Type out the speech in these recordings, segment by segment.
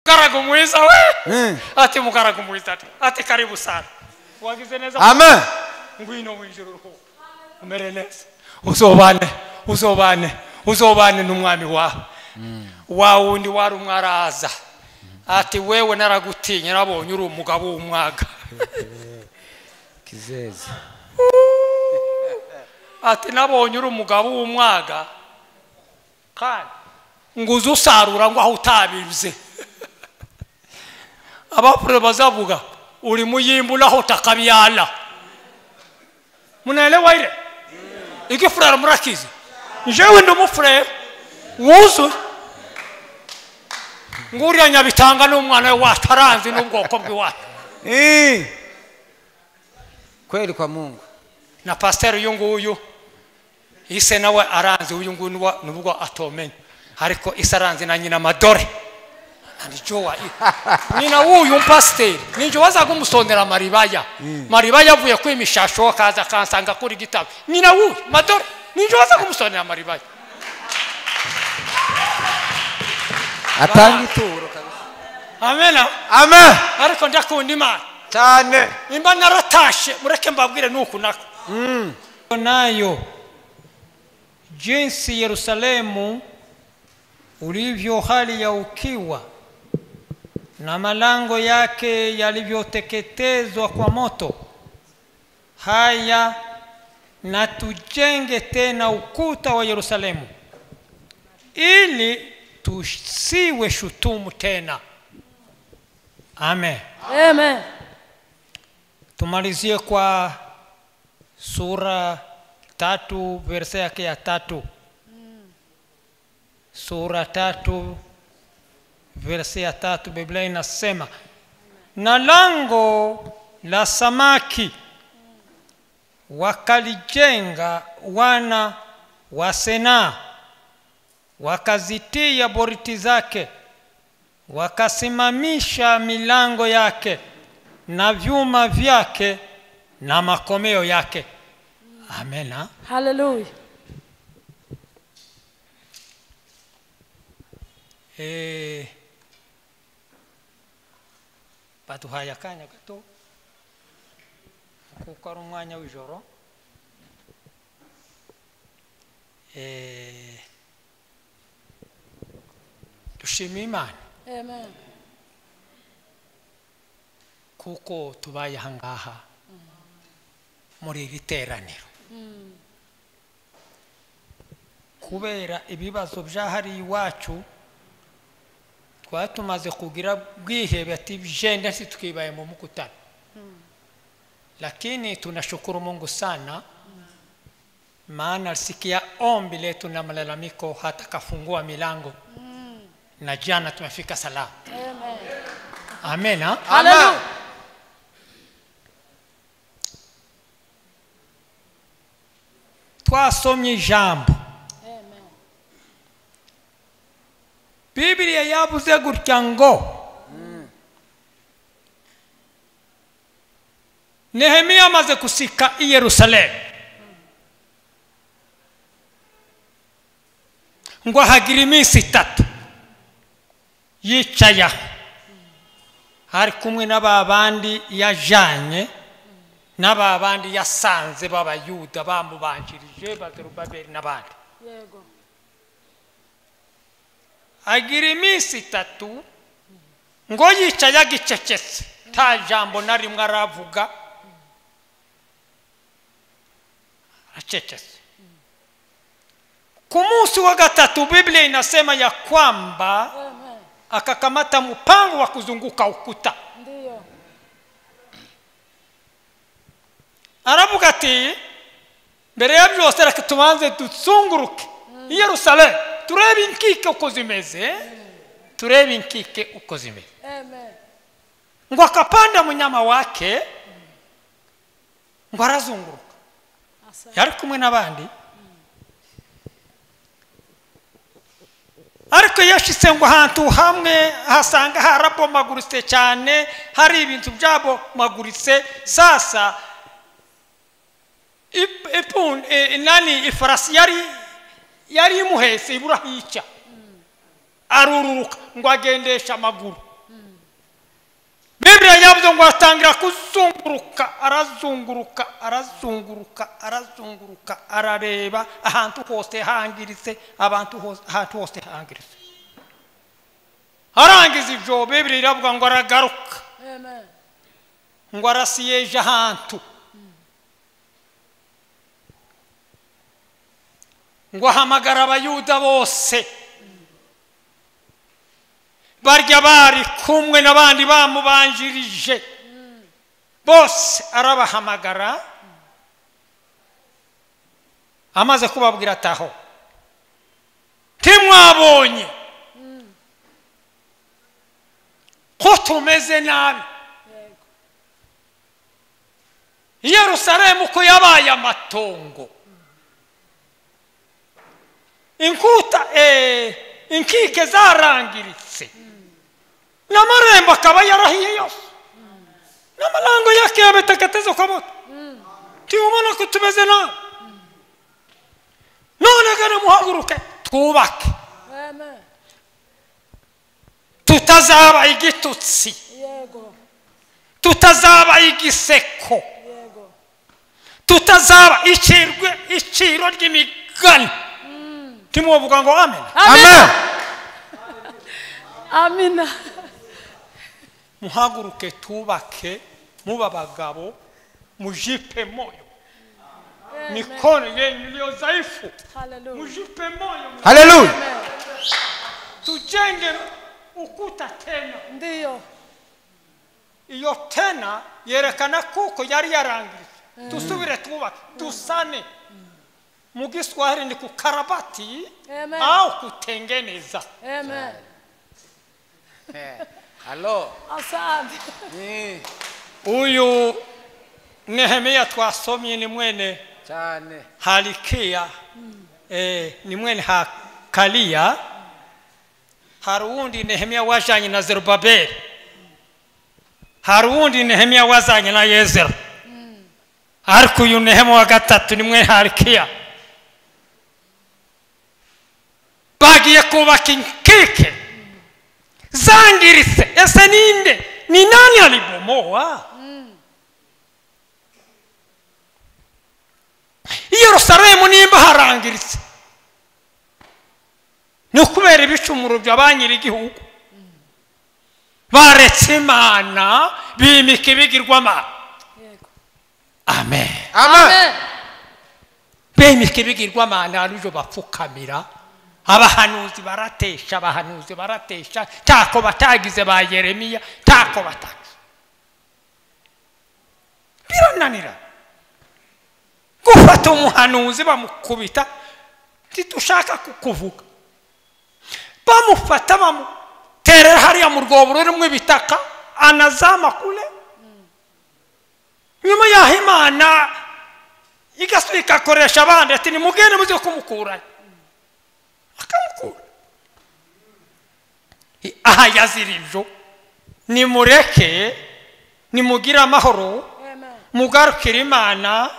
Mugaragu mwiza we. Ati mugaragu mwiza ati karibu sana. Wagize neza. Amen. Ngwino mwijuru ruko. Umere neza. Uzobane n'umwami wawe. Wa wundi wari umwaraza. Ati wewe naragutinya nabonye uri umugabo w'umwaga. Kizeze. Ati nabonye uri umugabo w'umwaga. Kandi nguzo usarura ngo aho utabize. Abapre bazavuga uri muyimbula aho takabyala. Munaelewa ile? Iki frere murakizi. Njewe ndo mufrere. Wuzu. Nguriya Nyabitanga n'umwana we wataranze n'ubwoko bw'iwacu. Kweli kwa Mungu. Na pastor uyu nguyu ise nawe aranze uyu nguyu nubwo atomenya. Ariko isaranze na nyina Madore. Andijowa. Nina uyu pastor ninjo wazaga umusondera Maribaya. Maribaya avuye kwimishasho kaza kansanga kuri gitabo. Nina uyu Madore ninjo wazaga umusondera Maribaya. Atanga ituro kabisa. Amen. Amen. Ariko ndakunda Imana cyane. Imba naratashe mureke mbabwire nuku nako. Nayo jinsi Yerusalemu ulivyo hali ya ukiwa na malango yake yalivyoteketezwa kwa moto. Haya na tujenge tena ukuta wa Yerusalemu ili tusiwe shutumu tena. Amen. Amen. Tumalizie kwa sura 3 verse yake ya 3. Sura 3 verse ya 3 Biblia inasema na lango la samaki wakalijenga wana wa Sena, wakazitia boriti zake, wakasimamisha milango yake na vyuma vyake na makomeo yake. Amen. Hallelujah. Baduhaya kanya gato kuko ari umwanya w'ijoro. Dushimira Imana. Amen. Kuko tubaye hangaha muri riteraniro. Kubera ibibazo byahari iwacu twatumaze kugira bwihebe ati jenda situkibaye mu mukutano. Lakini tunashukuru Mungu sana maana alisikia ombi letu na malalamiko hata kafungua milango. Na jana tumefika salama. Amen. Amen. Hallelujah. Twasomye ijambo. Amen. Biblia yavuze gutya ngo Nehemia amaze kusika i Yerusalemu ngo hagira iminsi 3 yicaya hari kumwe n'ababandi yajanye n'ababandi yasanze b'abayuda bamubanjirije Bazerubabeli n'abandi. Yego. Agira iminsi 3 ngo yicaya gicecetse nta jambo na rimwe aravuga. Acecetse. Ku munsi wa 3 Biblia inasema ya kwamba akakamata mpango wa kuzunguka ukuta. Ndio. Aravuga ati mbere ya byose reka tubanze dutsunguruke i Yerusalemu turebe inkike uko zimeze. Turebe inkike uko zimeze. Amen. Ngo akapanda munyama wake ngo arazunguruka. Yari kumwe n'abandi. Ariko yashitse ngo ahantu hamwe hasanga harabomaguritse cyane, hari ibintu byabo maguritse. Sasa ifarasi yari imuhese ibura hica. Arururuka ngo agendesha amaguru Biblia yavuze ngo atangira kuzunguruka arazunguruka arareba ahantu hose hangiritse ahantu hose hangiritse arangiza ibyo Biblia iravuga ngo aragaruka Amen. ngo arasiyeje ahantu ngo ahamagara abayuda bose barya bari kumwe n'abandi bamubanjirije bose arabahamagara amaze kubabwira ataho timwabonye ko tumeze nabi Yerusalemu ko yabaye amatongo inkuta inkike zarangiritse n'amarembo akaba yarahiye yose n'amalango yake yabeteketeza kwa moto tubona ko tumeze nabi none gane muhaguruke twubake Amen. tutazaba igitutsi Yego. tutazaba igiseko Yego. tutazaba iciro ry'imigani timuvuga ngo amen Amen. Amina. muhaguruke tubake muba abagabo mujipe moyo mikono yenu iliyo dhaifu Hallelujah. mujipe moyo Hallelujah. Amen. tujenge ukuta tena Ndiyo. iyo tena yerekana kuko yari yarangiritse tusubire twubake dusane mu Giswahili ni kukarabati Amen. au kutengeneza Amen. Hello. Asante. uyu Nehemia twasomye ni mwene Cyane. Halikia ni mwene Hakalia hari uwundi Nehemia wajanye na Zerubabeli hari uwundi Nehemia wazanye na Yezera ariko uyu Nehemia wa gatatu ni mwene Halikia bagiye kubaka inkike zangiritse ese ninde ni nani alibomoa Yerusalemu nimba harangiritse ni ukubera ibicumuro by'abanyiri igihugu baretse Imana bimika ibigirwamana Yego. amen Amen. bimika ibigirwamana arijo bapfukamira abahanuzi baratesha tako batagize ba Yeremiya tako batagize birananira gufata umuhanuzi bamukubita titushaka kukuvuga bamufata bamuterera hariya mu rwobo rurimo ibitaka anazama kule nyuma yaho Imana igasubika akoresha abandi ati nimugende muze kumukura akamukura aha yazirivyo nimureke nimugira amahoro Amen. mugarukira Imana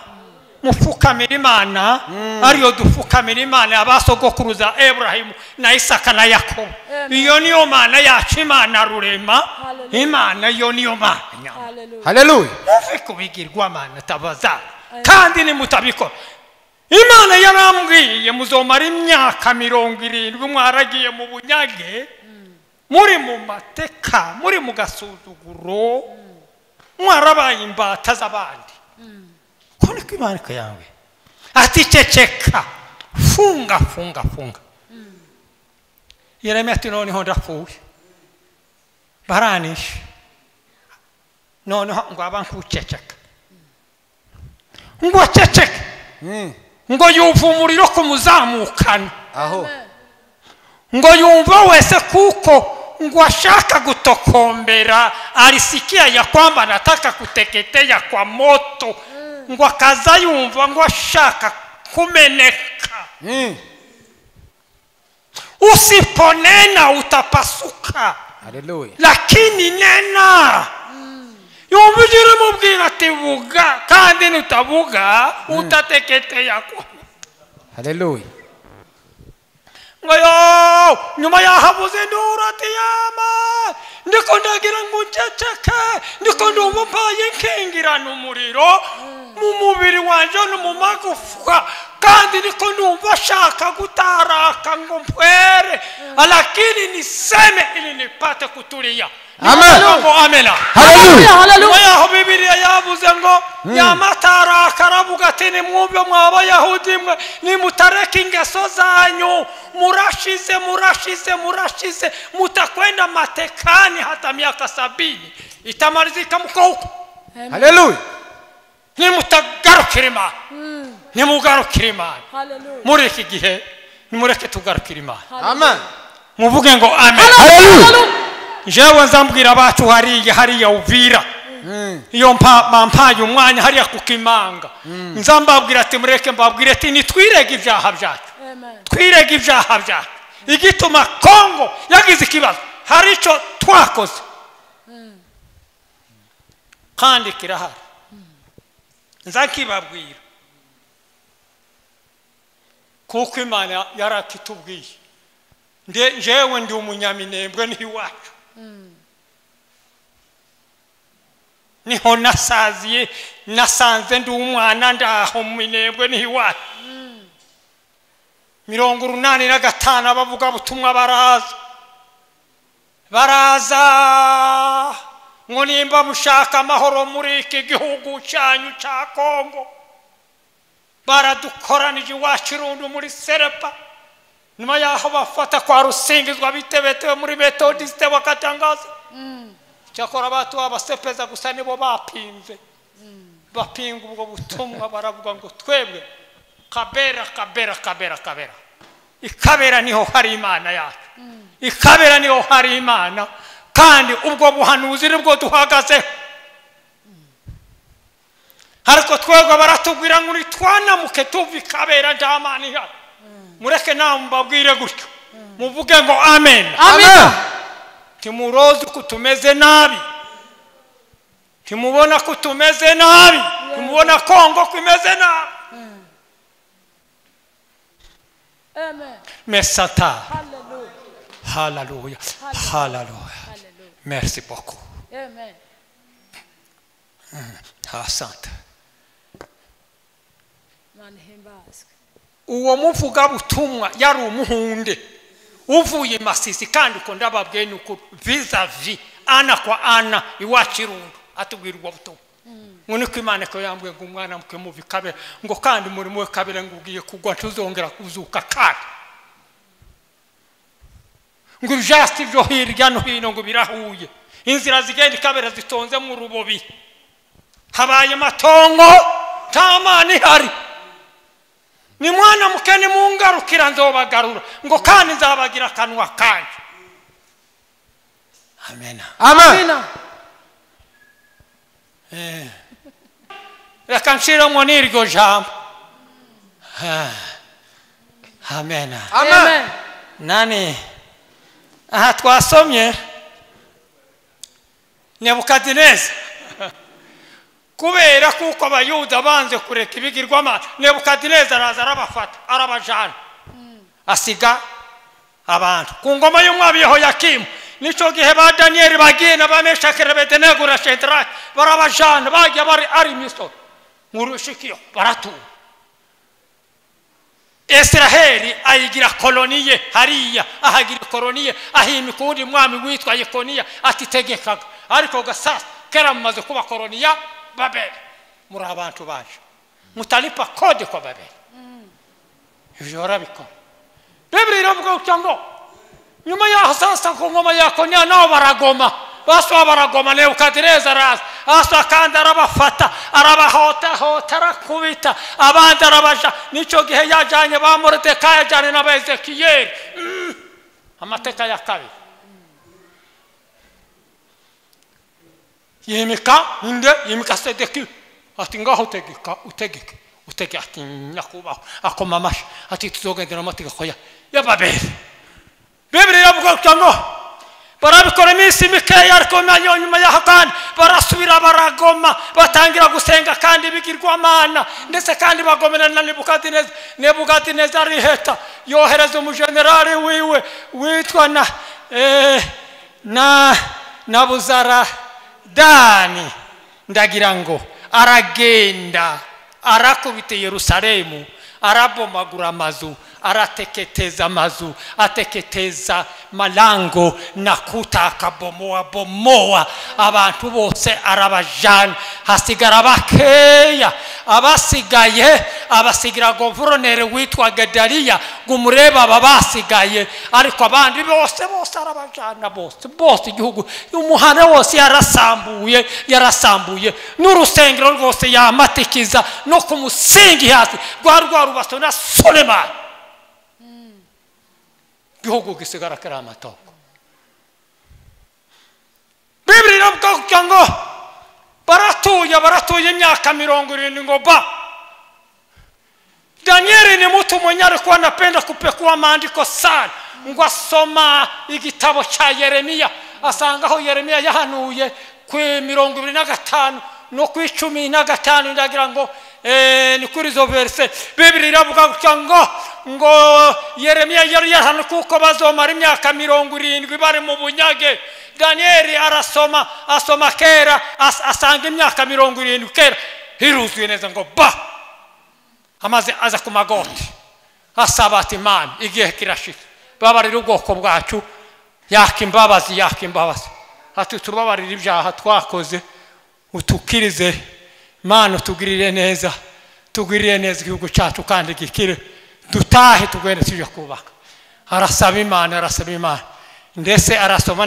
mufukamira Imana ariyo dufukamira Imana abasogokuruza Abrahamu na Isaka na Yakobo iyo niyo Mana yacu Imana rurema Hallelujah. Imana iyo niyo Mana Hallelujah. Hallelujah. muve kubigirwa Mana tabaza kandi nimutabikora Imana yarambwiye muzomara imyaka 70 mwaragiye mu bunyage muri mu mateka muri mu gasuzuguro mwarabaye imbata z'abandi kone kwimanika yawe ati ceceka funga Yeremia ati noneho ndapfuye baranishe noneho ngo abantu uceceka ngo ceceka ngo yumva umuriro kumuzamukana Aho. ngo yumva wese kuko ngo ashaka gutokombera alisikia ya kwamba nataka kuteketea kwa moto ngo akaza yumva ngo ashaka kumeneka usiponena utapasuka Hallelujah. lakini nena yumva ujire mubwira ati vuga kandi nutavuga utateketea kwa Hallelujah. ngayo nyuma yahabuze induru ati yama ndiko ndagira ngo nceceke ndiko ndumva mpaye nkingirana umuriro mu mubiri wanje no mu magufa kandi ndiko ndumva shaka gutaraka ngo mpwere lakini niseme ili nipate kutulia. Amen. Amena. Hallelujah. Hallelujah. Yaho Bibiliya yavuze ngo yamatara karavuga ati nimwumve mw'Abayahudi mwe nimutareka ingeso zanyu murashize mutakwenda matekani hata miaka 70 itamalizika mko huko. Hallelujah. Nimutagarukira Imana nimugarukira Imana Hallelujah. muri iki gihe nimureke tugarukira Imana. Amen. Muvuge ngo amen. Hallelujah. Jewe nzambwira abacu hariya Uvira iyo mpampaye umwanya hariya kukimanga nzambabwira ati mureke mbabwire ati nitwirege ibyaha byacu. Amen. Twirege ibyaha byacu igituma Kongo yagize ikibazo hari icyo twakoze kandi kirahari nzakibabwira kuko Imana yarakitubwiye jewe ndi umunyaminembwe n'iwacu niho nasanze ndi umwana ndaho mu Minembwe n'iwacu 85 abavuga butumwa baraza ngo nimba mushaka amahoro muri iki gihugu cyanyu cya Kongo baradukoranije iwacu Rundu muri Serepa nyuma yaho bafata kwa Rusingizwa bitebetewe muri Methodiste bakatangaza cyakora abatu abasepeza gusa nibo bapinze bapinga ubwo butumwa baravuga ngo twebwe kabera ikabera niho hari Imana yacu ikabera niho hari Imana kandi ubwo buhanuzi nibwo duhagaze ariko twebwe baratubwira ngo nitwanamuke tuvi kabera ndamani ya mureke nambabwire gutyo muvuge ngo amen. Amen. Timurozi kutumeze nabi timubona kutumeze nabi timubona Kongo kumeze nabi. Amen. Mesata. Hallelujah. Hallelujah. Merci beaucoup. Amen. Asante. Manhimbazwe. Uwo muvuga butumwa yari umuhunde uvuye Masisi kandi ko ndababwiye nuko vis-a-vis ana kwa ana iwacu Rundu atubwirwa butumwa ngo niko Imana ko yambwiye ngo umwana mukwe muvi kabera ngo kandi muri mwe kabera ngo ugiye kugwa tuzongera kuzuka kandi ngo just byo hirya no hino ngo birahuye inzira zigenda kabera zitonze mu rubobi habaye matongo tamani hari ni mwana mukene mungarukira nzobagarura ngo kandi nzabagira kanwa kanje. Amen. Amen. Reka nshiramo n'iryo jambo. Amen. Amen. Nani aha twasomye Nebukadineza kubera kuko abayuda banze kureka ibigirwamana Nebukadineza araza arabafata arabajana asiga abantu ku ngoma y'umwami Yehoyakimu nico gihe ba Daniel bagiye na Meshaki na Abedenego na Shadraka barabajana bajya bari ari miso murushikiyo baratu Israeli ayigira koloniye hariya ahagira koloniye ahimi kundi mwami witwa Yekoniya atitegekaga ariko gasasa kera mumaze kuba koloniya Babeli muri abantu baje mutalipa kode kwa Babeli ivyo rabiko Biblia iravuga ngo nyuma yaho sasa ku ngoma ya Yekoniya nao baragoma baswa baragoma Nebukadineza araza aswa kandi arabafata arabahota arakubita abandi arabaja nico gihe yajanye ba Moridekayi yajanye na Ezekiyeli amateka ya kabiri yimika Sedeki ati ngaho utegeke ati nyakubaho akoma amashi ati tuzogendera amategeko ya Babeli. Biblia iravuga ngo barabikora iminsi mikeya ariko nyuma yaho kandi barasubira baragoma batangira gusenga kandi bigirwamana ndetse kandi bagomera na Nebukadineza ariheta yohereza umujenerali wiwe witwa Nabuzaradani ndagira ngo aragenda arakubita Yerusalemu arabomagura amazu arateketeza amazu ateketeza malango na kuta akabomoa abantu bose arabajana hasigara bakeya abasigira guverineri witwa Gedaliya gumureba babasigaye ariko abandi bose arabajana bose igihugu umuhana wose yarasambuye n'urusengero rwose yamatikiza no kumusingi hasi rwarubaso na Sulemani gihugu gisigara kari amatoko. Biblia inavuga ngo baratuye imyaka 70 ngo ba. Danieli ni mtu mwenye alikuwa anapenda kupekua maandiko sana. Ngo asoma igitabo cha Yeremia asanga aho Yeremia yahanuye ku 25 no ku 15 ndagira ngo ni kuri zo verse Biblia iravuga ngo Yeremia yari yahanuye kuko bazomara imyaka 70 bari mu bunyage. Danieli asoma kera asanga imyaka 70 kera hiruzuye neza ngo ba amaze aza ku magoti asaba ati Imana igihe kirashika babarira ubwoko bwacu yakimbabazi ati tubabarira ibyaha twakoze utukirize Imana tugirire neza igihugu cyacu kandi gikire dutahe tugende tuje kubaka. Arasaba Imana ndetse asoma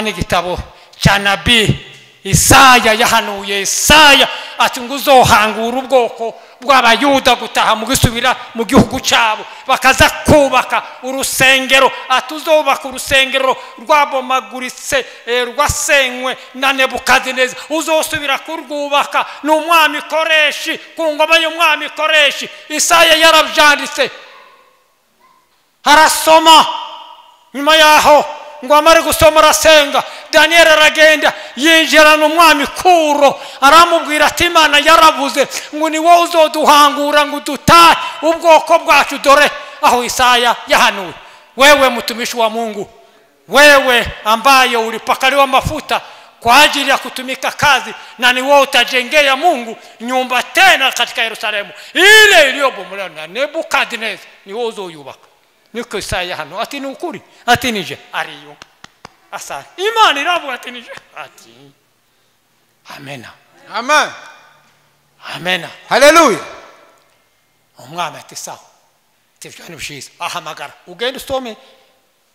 n'igitabo cya Nabii Isaya yahanuye Isaya ati nguzohangura ubwoko bw'abayuda gutaha mu gisubira mu gihugu cyabo bakaza kubaka urusengero atuzobaka urusengero rwabomaguritse rwasenywe na Nebukadineza uzosubira kurwubaka n'umwami Koreshi ku ngoma y'umwami Koreshi. Isaya yarabyanditse arasoma nyuma yaho ngo amare gusoma arasenga. Daniel aragenda yinjira n'umwami Kuro aramubwira ati Imana yaravuze ngo ni wowe uzoduhangura ngo dutahe ubwoko bwacu. Dore aho Isaya yahanuye, wewe mtumishi wa Mungu, wewe ambaye ulipakaliwa mafuta kwa ajili ya kutumika kazi na ni wewe utajengea Mungu nyumba tena katika Yerusalemu ile iliyobomolewa na Nebukadineza, ni wewe uzoyubaka. Niko Isaya hano ati ni ukuri ati nije ariyo asa Imana iravuga ati nije ati amena amena haleluya. Umwami ati sawa tivyo bishize ahamagara ugenda usome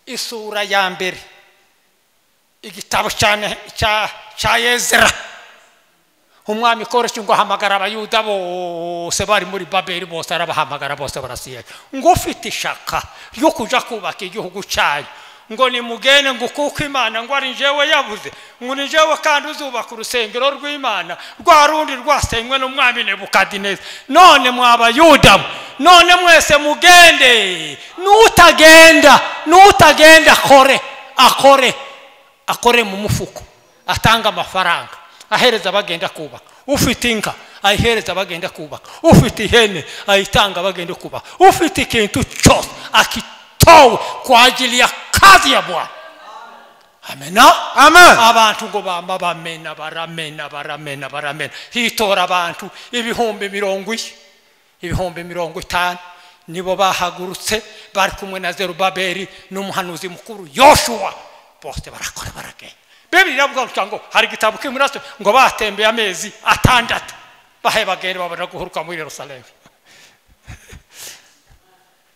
isura ya mbere igitabo cyane cha Ezra. Umwami Koreshi ngo ahamagara abayuda bose bari muri Babeli bose arabahamagara bose barasiye ngo ufite ishaka yo kuja kubaka igihugu cyayo ngo ni mugene ngo kuko Imana ngo ari njewe yavuze ngo ni njewe kandi uzubaka urusengero rw'Imana rwa rundi rwasenywe n'umwami Nebukadineza. None mwabayuda none mwese mugende n'utagenda akore mu mufuko atanga amafaranga ahereza bagenda kubaka. Ufite inka ayihereza bagenda kubaka, ufite ihene ayitanga bagenda kubaka, ufite ikintu cyose akitowe kwa ajili ya kazi ya Bwana. Amena amen. Abantu ngo bamba baramena hitora abantu ibihumbi 50 nibo bahagurutse bari kumwe na Zerubabeli n'umuhanuzi mukuru Yoshua bose barakora baragenda. Biblia iravuga ngo hari igitabo kimuraso ngo batembeye amezi 6 bahe bagende babona guhuruka muri Yerusalemu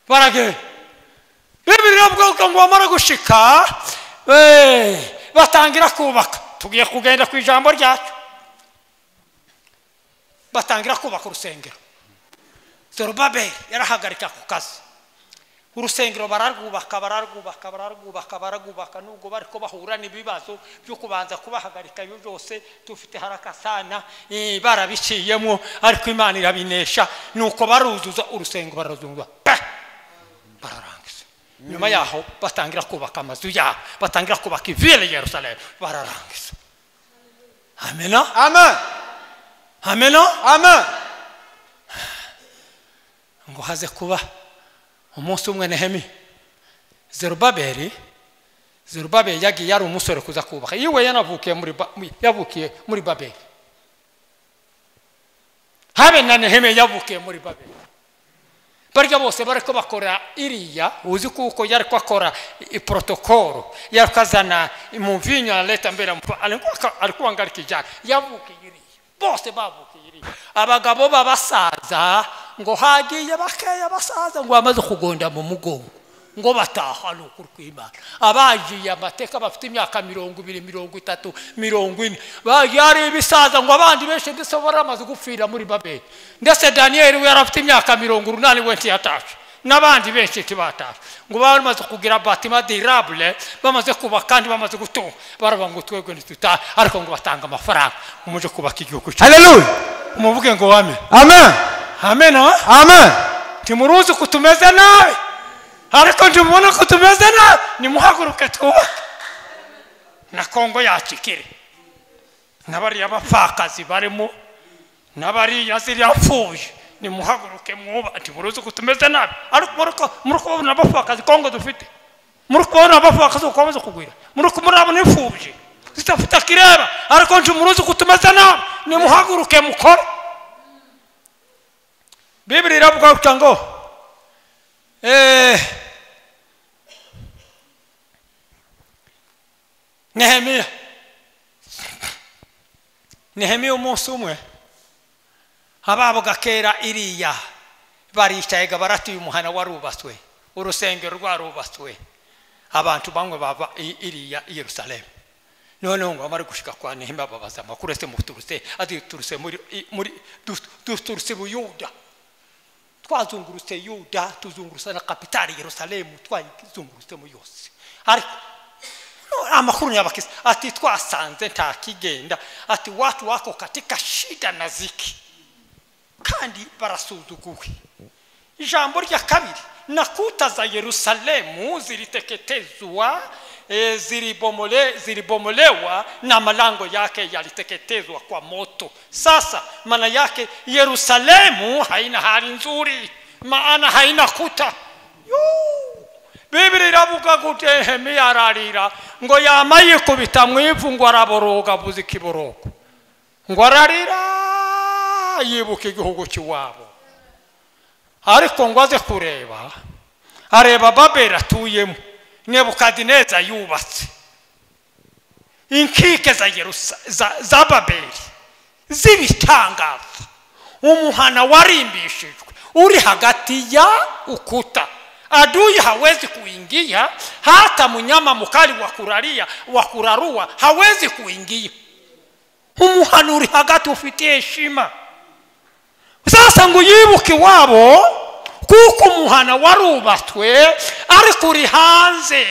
baragenda. Biblia iravuga ngo bamara gushika batangira kubaka. Tugiye kugenda ku ijambo ryacu. Batangira kubaka urusengero. Zerubabeli yarahagarika ku kazi. Urusengero bararwubaka nubwo bariko bahura n'ibibazo byo kubanza kubahagarika ibyo byose tufite haraka sana barabiciyemo ariko Imana irabinesha nuko baruzuza urusengero barazungwa bararangiza. nyuma yaho batangira kubaka amazu yabo batangira kubaka ivile Yerusalemu bararangiza amena Amen. amena Amen. ngo haze kuba umunsi umwe Nehemiya Zerubabeli yagiye yari umusore kuza kubaka yiwe yavukiye muri Babeli habe na Nehemiya yavukiye muri Babeli barya bose bariko bakora iriya uzi kuko yari kwakora protokolo yakazana umuvinyo na leta mbere alikuwa ngarikijana yavukiye iriya bose bavukiye iriya abagabo babasaza ngo hagiye bakeya basaza ngo bamaze kugonda mu mugongo ngo bataha n'ukuri kw'Imana abagiye amateka bafite imyaka 20 30 40 bayari bisaza ngo abandi benshi ndetse baramaze gupfira muri Babeli ndetse Daniel we yarafite imyaka 80 wenti yatashe n'abandi benshi tibatashe ngo bamaze kugira batima durable bamaze kuba kandi bamaze gutunga baraba ngo twegwe ntituta ariko ngo batanga amafaranga umuje kubaka igihugu Hallelujah. umuvuge ngo amen Amen. amen Amen. timuruzi kutumeze nawe ariko ndimubona ko tumeze nabi nimuhaguruke twubake na Kongo yakikire n'abariya bapfakazi barimo n'abariya ziriya mfuje nimuhaguruke mwubake muruzi ko tumeze nabi ariko muri kubona abapfakazi Kongo dufite muri kubona abapfakazi ukomeza kugwira muri kumurabona imfuje zitafite kireba ariko ndimuruzi ko tumeze nabi nimuhaguruke mukore Biblia iravuga ngo Nehemiya umunsi umwe ababo gakera iriya baricaye baratuye umuhana warubatswe urusengero rwarubatswe abantu bamwe bava iriya Yerusalemu none ngo bamare gushika kwa Nehemiya babaza amakuru ese muturutse ati turutse muri duturutse Buyuda twazungurutse Yuda tuzungurutse na kapitali Yerusalemu twayizungurutse mu yose ariko amakuru y'abakisi ati twasanze nta kigenda ati watu wako katika shida na ziki kandi barasuzuguwe ijambo rya kabiri na kuta za Yerusalemu ziliteketezwa zilibomolewa na malango yake yaliteketezwa kwa moto sasa maana yake Yerusalemu haina hali nzuri maana haina kuta Biblia iravuga kuti Nehemiya ararira ngo yamaye kubita mwivu ngo araboroga buzi kiboroko ngo ararira yibuka igihugu cy'iwabo ariko ngo aze kureba areba Babeli atuyemo Nebukadineza yubatse inkike za Babeli zibitangaza umuhana warimbishijwe uri hagati ya ukuta adui hawezi kuingia hata mnyama mkali wa kurarua hawezi kuingia umuhana uri hagati ufitie heshima sasa ngo yibuke wabo kuko umuhana warubatswe ariko uri hanze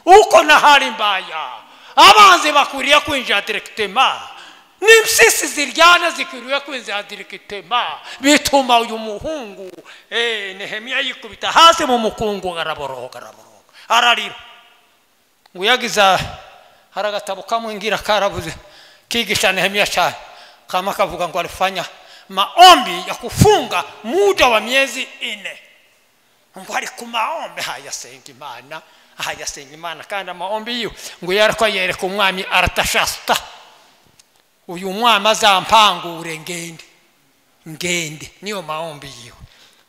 uko na hali mbaya abanze bakwiriye kwinjira directement nimsisi ziryana zikwiriye kwinjira directement bituma uyu muhungu Nehemiya yikubita hasi mu mukungu araboroga ararira uyagiza haragatabo kamwingira karabuze kigisha Nehemiya cyane kama kavuga ngo alifanya maombi ya kufunga muda wa miezi 4 ngo ari ku maombi hayasenga Imana kandi maombi yiwe ngo yarako yereka umwami Artashasta uyu mwami azampangure ngende niyo maombi yiwe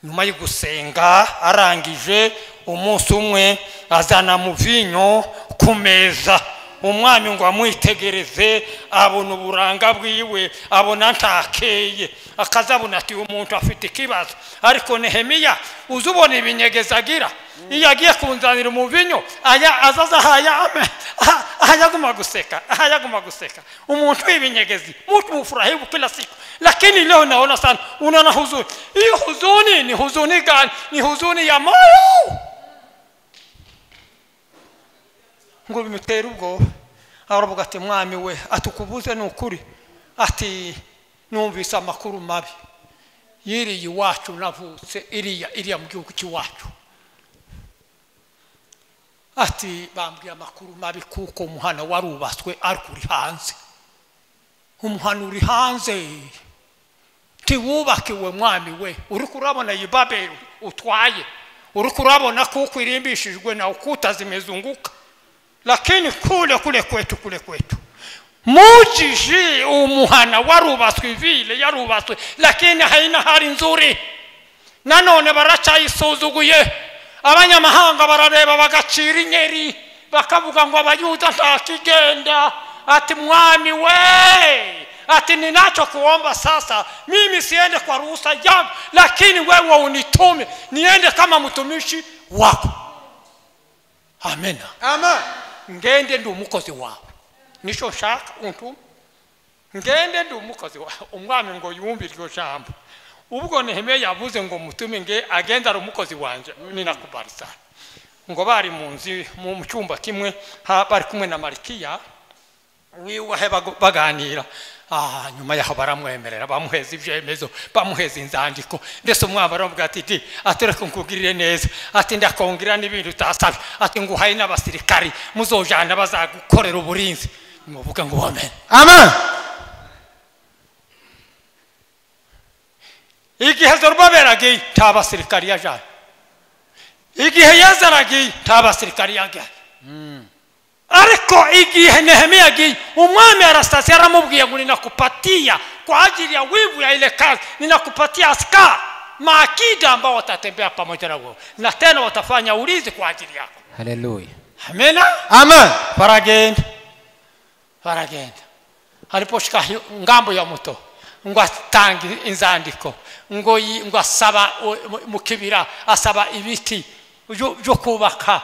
nyuma yo gusenga arangije umunsi umwe azana muvinyo kumeza umwami ngo amwitegereze abona uburanga bwiwe abona ntakeye akazabona ati umuntu afite ikibazo ariko Nehemiya uzubona ibinyegeza agira iyo agiye kunzanira umuvinyo azaza hayaguma guseka umuntu w'ibinyegezi mtu mfurahi kila siku lakini leo naona sana unaona huzuni hiyo huzuni ni huzuni gani ni huzuni ya moyo ngo bimutera ubwo aravuga ati mwami we atukubuze n'ukuri ati numvise amakuru mabi yiri iwacu navutse iriya mu gihugu cy'iwacu ati bambwiye amakuru mabi kuko umuhana warubaswe ari kuri hanze. Umuhana uri hanze tiwubakiwe mwami we, uri kurabona iyi Babeli utwaye, uri kurabona kuko irimbishijwe na ukuta zimezunguka, lakini kule kwetu mujiji umuhana warubaswe vile yarubaswe, lakini haina hali nzuri. Nanone baracayisuzuguye, abanyamahanga barareba bagacira inyeri bakavuga ngo abayuda ntakigenda. Ati mwami we, ati ninacho kuomba sasa, mimi siende kwa ruhusa yangu, lakini wewe unitume niende kama mtumishi wako. Amen. Amen. Ngende ndi umukozi wawe, nisho shaka untume, ngende ndi umukozi wawe. Umwami ngo yumve iryo jambo. Ubwo Nehemiya yavuze ngo mutume nge agenda ari umukozi wanje, ninakubali sana. Ngo bari munzi mu cyumba kimwe bari kumwe na Marikiya wiwe baganira. Nyuma yaho baramwemerera, bamuheza ibyemezo, bamuheza inzandiko. Ndetse umwami aravuga ati atereka nkugirire neza, ati ndakongera n'ibintu utasabe, ati nguhaye n'abasirikari muzojana bazagukorera uburinzi. Muvuga ngo amen. Amen. Igihe Zorobabeli agiye nta basirikari yajanye, igihe Yezera agiye nta basirikari yajanye. Ariko igihe Nehemiya agiye, umwami arasasi aramubwiye ngo ninakupatia kwa ajili ya wivu ya ile kazi, ninakupatia askari maakida ambao watatembea pamoja na wewe na tena watafanya ulinzi kwa ajili yako. Hallelujah. Amen. Amen. Baragenda aliposhika ngambo ya muto ngo atange inzandiko, ngo asaba mukibira, asaba ibiti byo kubaka.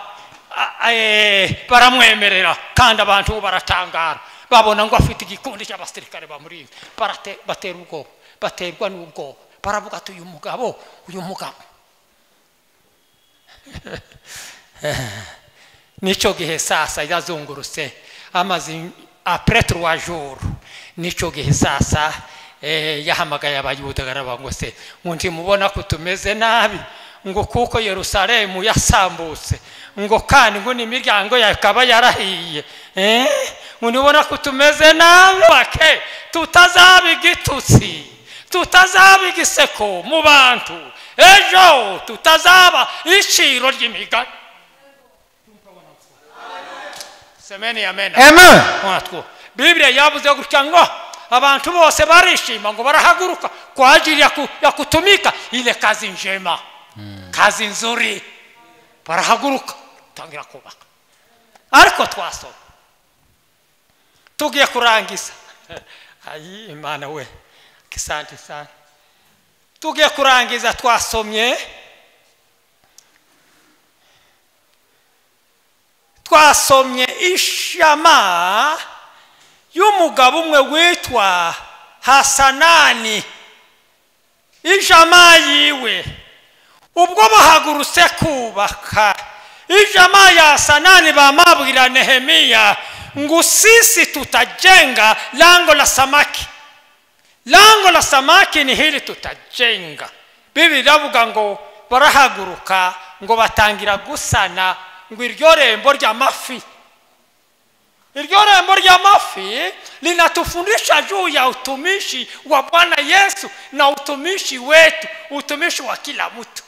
Baramwemerera kandi abantu baratangara, babona ngo afite igikundi cy'abasirikare bamurinze. Batera ubwoba, baterwa n'ubwoba, baravuga ati uyu mugabo nico gihe sasa yazungurutse amazi après 3 jours. Nico gihe sasa yahamagaye abayuda aravuga se mundi mubona ko tumeze nabi, ngo kuko Yerusalemu yasambutse, ngo kandi ngo n'imiryango yakaba yarahiye. Unibona ko tumeze nabi, bake tutazaba igitutsi, tutazaba igiseko mu bantu, ejo tutazaba iciro ry'imigani. Semeni amen. Amen. Biblia yavuze gutya ngo abantu bose barishima ngo barahaguruka kwa ajili ya kutumika ile kazi njema, kazi nzuri. Barahaguruka tangira kubaka. Ariko twasoma tugiye kurangiza. Ayi Imana we, kisanti sana. Tugiye kurangiza twasomye ishama y'umugabo umwe witwa Hasanani. Ishama yiwe ubwo bahagurutse kubaka, ijama ya Hasanani bamabwira Nehemiya ngo sisi tutajenga lango la samaki. Lango la samaki ni hili tutajenga. Biblia iravuga ngo barahaguruka ngo batangira gusana ngo iryo rembo ry'amafi. Iryo rembo ry'amafi linatufundisha juu ya utumishi wa Bwana Yesu na utumishi wetu, utumishi wa kila mtu.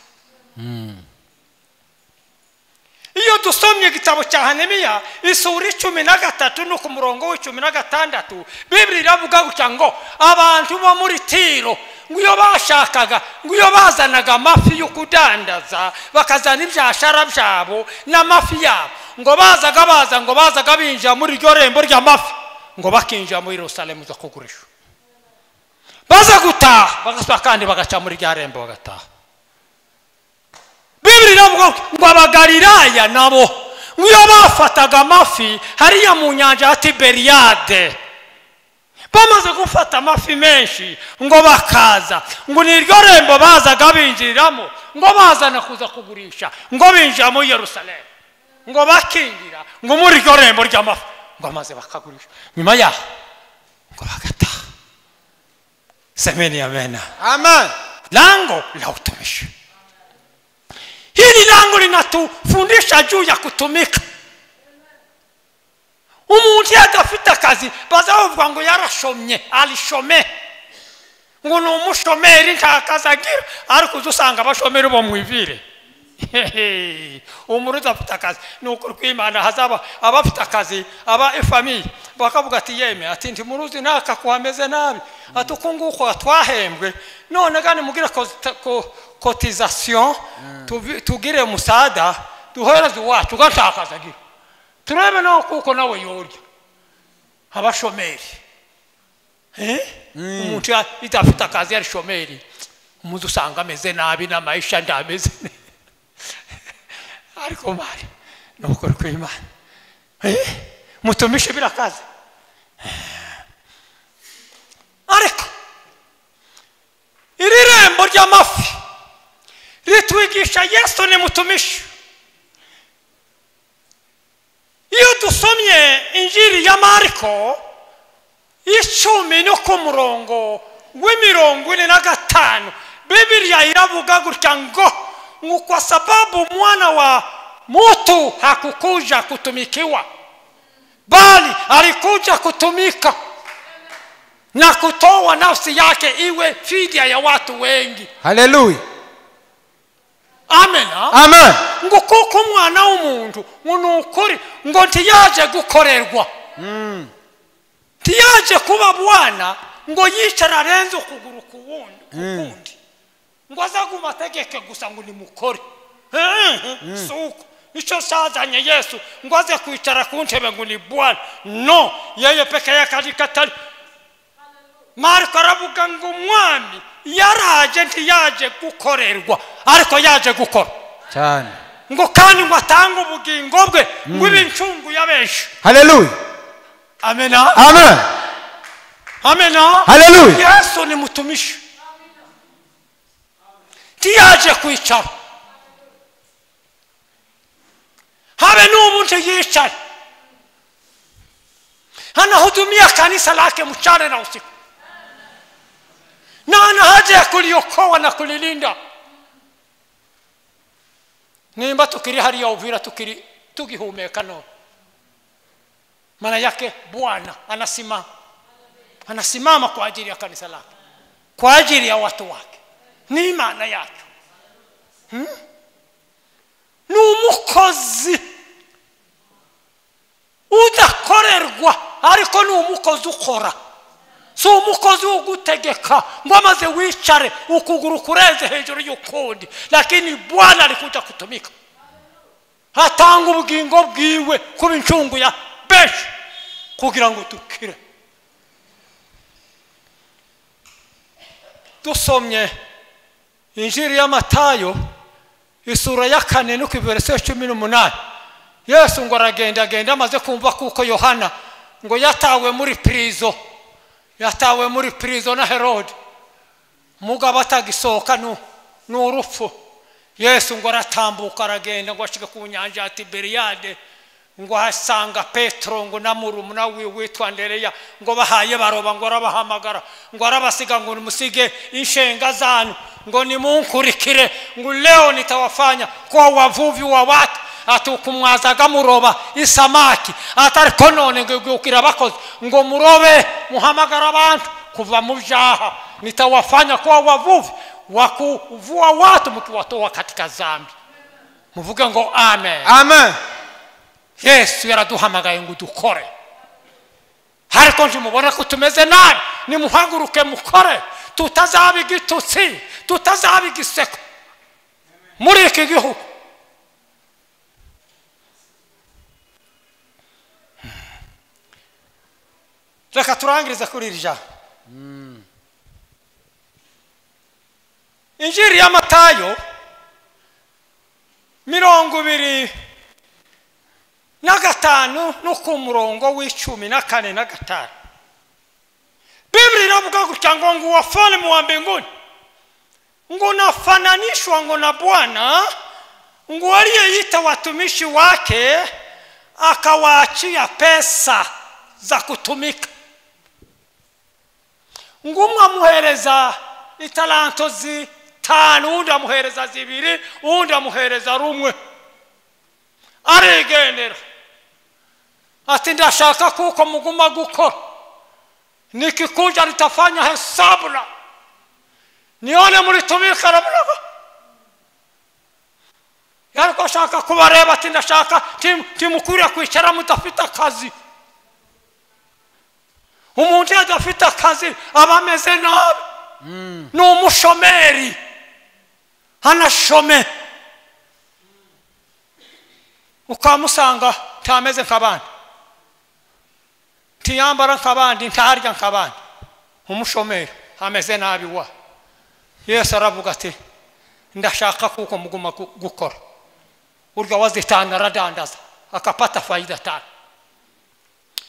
Iyo dusomye igitabo cya Nehemiya isura 13 no ku murongo wa 16, Biblia iravuga gutya ngo abantu bo muri Tiro ngo iyo bashakaga, ngo iyo bazanaga amafi yo kudandaza, bakazana ibyashara byabo n'amafi yabo, ngo bazaga binjira muri iryo rembo ry'amafi, ngo bakinjira muri Yerusalemu zo kugurisha. Baza gutaha bagasaba kandi bagaca muri rya rembo bagataha. Biblia iravuga ngo abagalilaya nabo ngo iyo bafataga amafi hariya mu nyanja ya Tiberiyade, bamaze gufata amafi menshi ngo bakaza, ngo niryo rembo bazaga binjiriramo, ngo bazana kuza kugurisha, ngo binjira muri Yerusalemu, ngo bakinjira ngo muri iryo rembo ry'amafi, ngo maze bakagurisha. Nyuma yaho ngo bagataha. Semeni amen. Amen. Lango la utumishi. Hili lango linatufundisha juu ya kutumika. umuntu yadafite akazi bazavuga ngo yarashomye alishome ngo ni umushomeri nta kazi agira ariko uzusanga abashomeri bo mwivire umuntu udafite akazi ni ukuri kw'Imana hazaba abafite akazi aba ifamiye bakavuga ati yeme ati ndi muruzi naka kuhameze nabi ati uko nguko twahembwe none gani mugira cotisation tugire musada duhereze wacu ugashakaza agira turebe no kuko nawe yorya abashomeri umuntu idafite akazi yari shomeri umuntu usanga ameze nabi n'amaisha ndameze ariko mari nukuri kw'Imana mutumishe birakaze ariko iri rembo ry'amafi ritwigisha Yesu ni mutumishe. Iyo dusomye injiri ya Mariko 10 no ku murongo w'45 Biblia iravuga gutya ngo kwa sababu mwana wa mtu hakukuja kutumikiwa bali alikuja kutumika na kutoa nafsi yake iwe fidia ya watu wengi. Hallelujah. Amen. Amen. Ngo kuko mwana w'umuntu nukuri ngo ntiyaje gukorerwa. Ntiyaje kuba bwana ngo yicara renzo kuguru kuwundi. Ngo azaguma tegeke gusa ngo nimukore. Suko nico sazanye Yesu ngo aze kwicara ku ntebe ngo ni bwana. No, yeye peke yake alikatali. Mariko aravuga ngo umwami yaraje ntiyaje gukorerwa ariko yaje gukora cyane ngo kandi ngo atanga ubugingo bwe ngo ibincungu yabenshi. Hallelujah. Amen. Amen. Amen. Hallelujah. Yesu ni mutumishi. Ntiyaje kwicara habe n'umuntu yicaye anahudumia kanisa lake mchana na usiku na ana haja ya kuliokoa na kulilinda. Nimba tukiri hali ya Uvira tukihumeka no. Maana yake Bwana anasimama kwa ajili ya kanisa lake, kwa ajili ya watu wake. Ni maana yake. Ni umukozi udakorerwa ariko ni umukozi ukora. So umukozi ugutegeka ngo amaze wicare ukuguru kureze hejuru y'ukundi, lakini Bwana alikuja kutumika. Hatanga ubugingo bwiwe kuba incungu ya benshi kugira ngo dukire. Dusomye injiri ya Matayo isura ya 4 no ku verse 18. Yesu ngo aragenda amaze kumva kuko Yohana ngo yatawe muri prison na Herode mugabo atagisohoka n'urupfu. Yesu ngo aratambuka aragenda ngo ashike ku nyanja ya Tiberiyade ngo hasanga Petro ngo na murumuna witwa Andereya ngo bahaye baroba ngo arabahamagara ngo arabasiga ngo musige inshenga zanyu ngo nimunkurikire ngo leo nitawafanya kwa wavuvi wa watu atukumwazaga muroba isamaki atari konone ngukira bakoze ngo murobe muhamagara abantu kuva mu byaha nitawafanya kwa wavuvi wakuvua watu mkiwatoa katika zambi. Muvuge ngo amen. Amen. Yesu yaraduhamagaye ngo dukore. Hariko mubona ko tumeze nabi nimuhaguruke mukore tutazaba igitutsi tutazaba igiseko muri iki gihugu. Reka turangiriza kuri iri jambo. Injiri ya Matayo 25 no ku murongo w'14. Biblia inavuga gutya ngo wafalme wa mbinguni ngo nafananishwa ngo na Bwana ngo aliyeita watumishi wake akawaachia pesa za kutumika. Ngo amuhereza italanto 5, undi amuhereza 2, undi amuhereza 1. Aregendera ati ndashaka kuko muguma gukora nikikuja litafanya hesabu na nione mlitumika na mlaga yariko ashaka kubareba ati ndashaka timukwiriye kwicara mudafite kazi. Umuntu adafite akazi abameze nabi n'umushomeri hanashome ukamusanga tameze nk'abandi tiyambara nk'abandi ntarya nk'abandi umushomeri ameze nabi wa Yesu aravuga ati ndashaka kuko muguma gukora urya wazitana aradandaza akapata faida tano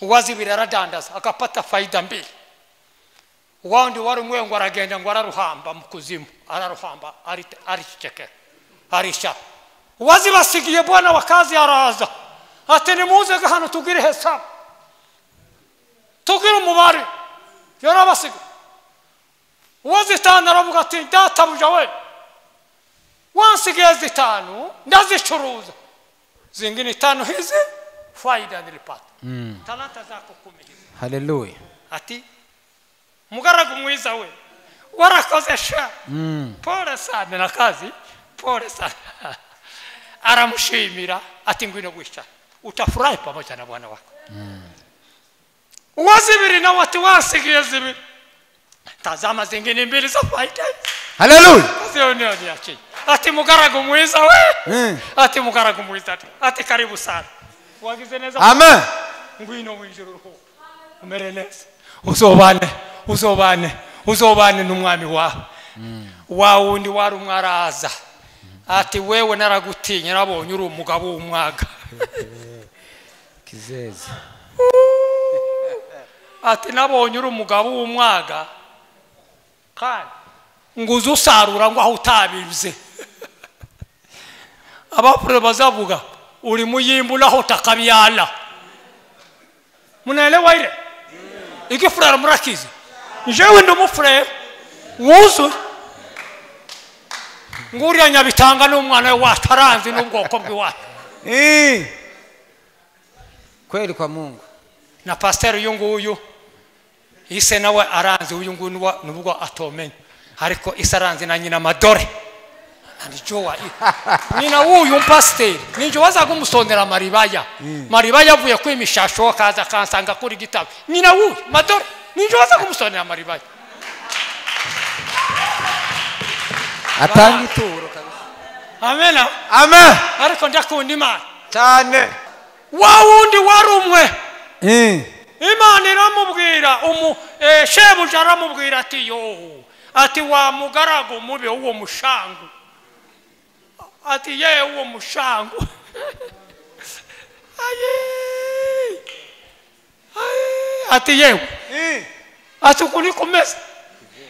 uwazibira aradandaza akapata faida mbili wandi wari mwengo aragenda ngo araruhamba mu kuzimu araruhamba aricekera arisha wazibasigiye bwana wakazi araza ati nimuze hano tugire hesabu tugire umubare yarabasiga wazitana aravuga ati databuja we wansigiye zitanu ndazicuruza zingine tano hizi faida nilipata talanta zako 10. Haleluya. Ati mugaragu mwiza we warakoze sha pole sana na kazi pole sana aramushimira ati ngwino gwisha utafurahi pamoja na bwana wako. Wazibiri na watu wasigiye zibiri tazama zingine mbili za faida. Haleluya. Sio ni achi ati mugaragu mwiza we ati mugaragu mwiza ati karibu sana wagize neza. Amen. Ngwino mwijuru ruho umereneza uzobane n'umwami wa wundi wari umwaraza ati wewe naragutinya nabonye uri umugabo w'umwaga kizeze ati nabonye uri umugabo w'umwaga kandi nguzo usarura ngo aho utabivuze abapre bazavuga uri muyimbula aho takabyala. Munaelewa ile ikifurara murakizi jewe ndo mufure wuzu nguriya nyabitanga n'umwana we wataranze n'ubwoko bw'iwacu kweli kwa Mungu na pastor uyu nguyu ise nawe aranze uyu nguyu nubwo atomenya ariko isaranze na nyina madore andijowa nyina uyu pastor ninjo wazaga umusondera maribaya avuye kwimishasho kaza kansanga kuri gitabo nyina uyu madore ninjo wazaga umusondera maribaya atanga ituro kabisa. Amen. Amen. Ariko ndakundi Imana cyane wa wundi warumwe Imana iramubwira shebuja aramubwira ati yo ati wa mugaragu mubi uwo mushangu ati ye uwo mushangu ati yewe ati kuri kumeza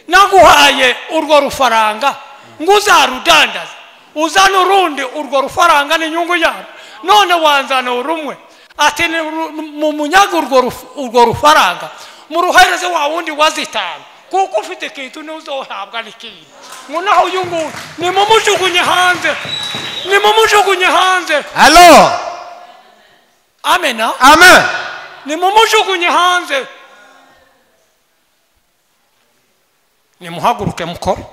naguhaye urwo rufaranga nguzarudandaza uzana urundi urwo rufaranga n'inyungu yabo none wanzana urumwe ati mu munyaga urwo rufaranga mu ruhereze wa wundi wazitanga kuko ufite ikintu n'uzohabwa n'ikindi munaho uyu nguyu nimumujugunye hanze. Allo. Amen. Amen. Nimumujugunye hanze nimuhaguruke mukore.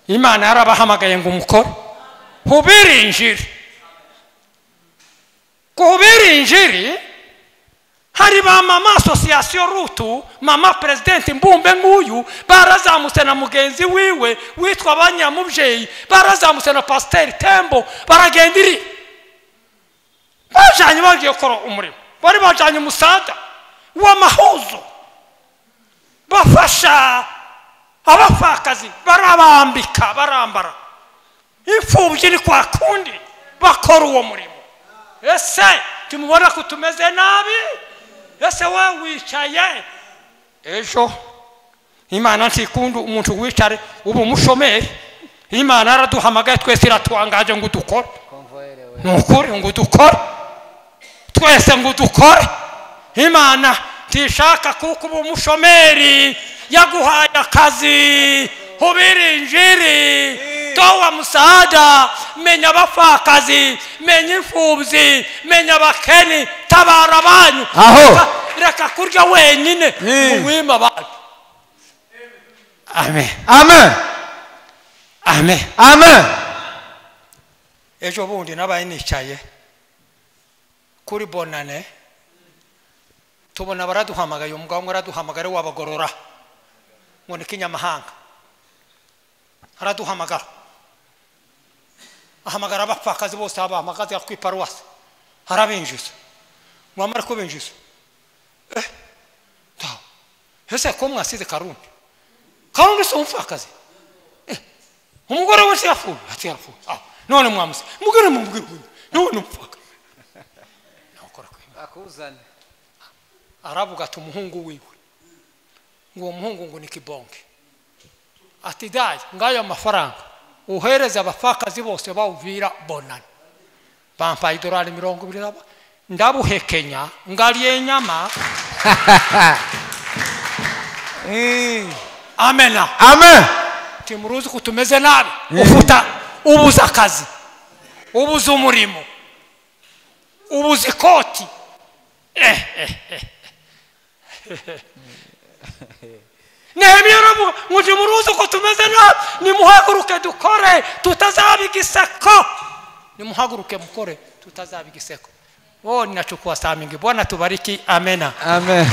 Imana yarabahamagaye ngo mukore hubiri injiri. Kuhubiri injiri hari ba mama association rutu mama president mbumbe nguyu barazamutse na mugenzi wiwe witwa Banyamubyeyi barazamutse na pasteur Tembo baragendiri bajanye bagiye gukora umurimo bari bajanye umusada w'amahuzo bafasha abafakazi barabambika barambara imfubyi ni kwa kundi bakora uwo murimo. Ese tumubona ko tumeze nabi ese we wicaye ejo Imana ntikundu umuntu wicare ubu mushomeri Imana araduhamagaye twese iratwangaje ngo dukore nukuri ngo dukore twese ngo dukore. Imana tishaka kuko ubu mushomeri yaguhaye akazi hubiri injiri toa msaada, menya abapfakazi, menya imfubyi, menya abakeni, tabara abanyu. Aho. Reka kurya wenyine muwima abantu. Amen. Amen. Amen. Amen. Ejo bundi nabaye nicaye kuri bonane, tubona baraduhamagaye, umugabo umwe araduhamagara wabagorora ngo ni kinyamahanga, araduhamagara ahamagara abapfakazi bose abahamagaza ku iparuwasi, arabinjiza mwamara kubinjiza ese ko mwasize Karundi si umupfakazi, umugore we yafuye ati yafuye, none mwamuse mugere mubwire none umupfakazi akuzane aravuga ati umuhungu wiwe ngo uwo muhungu ngo ni kibonge, ati daye ngayo amafaranga uhereza abapfakazi bose bawuvira bonane, bampaye idolari 20 ndabuhekenya ngaliye inyama. Amen. Amen. Timuruzi kutumeze nabi, ufuta ubuza akazi, ubuza umurimo, ubuza ikoti. Nehemiya aravuga ngo timuruzi kutumeze nabi, nimuhaguruke dukore tutazabigiseko, nimuhaguruke mukore tutazabigiseko. Ninachukua saa mingi. Bwana tubariki. Amena. Amen.